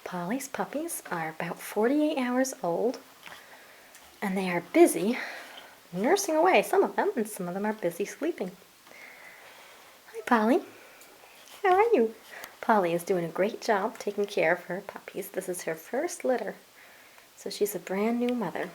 Polly's puppies are about 48 hours old, and they are busy nursing away, some of them, and some of them are busy sleeping. Hi, Polly. How are you? Polly is doing a great job taking care of her puppies. This is her first litter, so she's a brand new mother.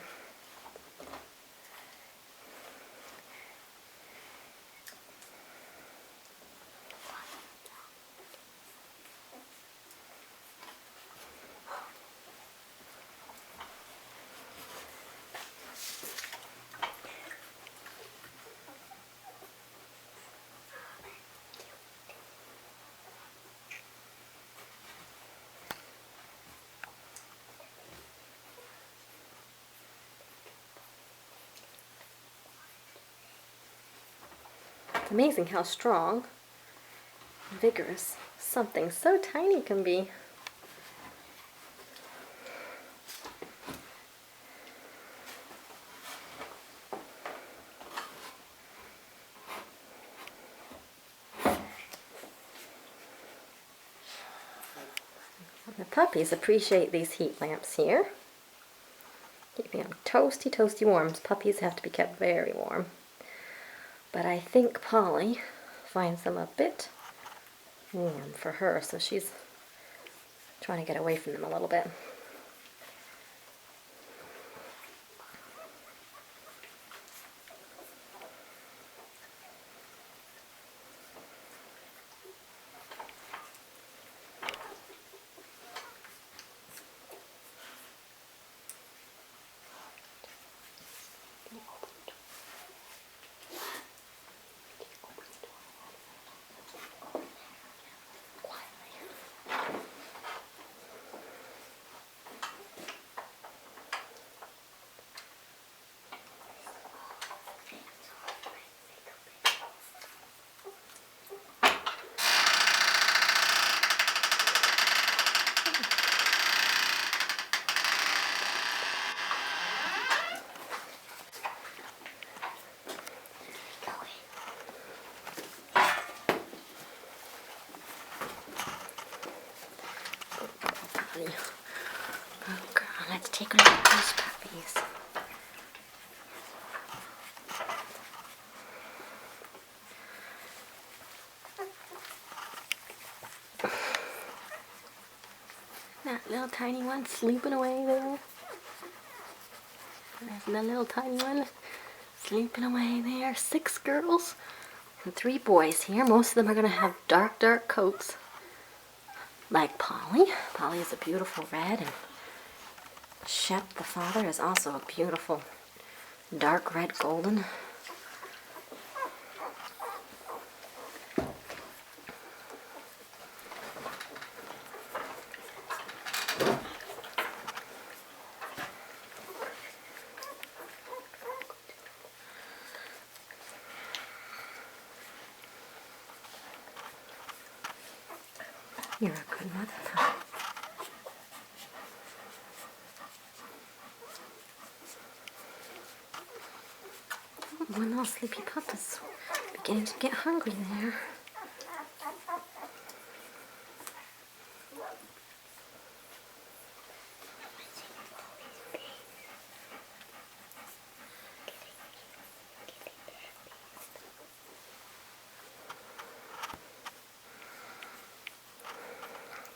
It's amazing how strong and vigorous something so tiny can be. The puppies appreciate these heat lamps here. Keeping them toasty, toasty warm. Puppies have to be kept very warm. But I think Polly finds them a bit warm for her, so she's trying to get away from them a little bit. Oh girl, let's take a look at those puppies. That little tiny one sleeping away there. There's the little tiny one sleeping away there. 6 girls and 3 boys here. Most of them are going to have dark, dark coats. Like Polly. Polly is a beautiful red, and Shep, the father, is also a beautiful dark red golden. You're a good mother, huh? One little sleepy pup is beginning to get hungry there.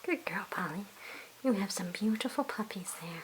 Good girl, Polly. You have some beautiful puppies there.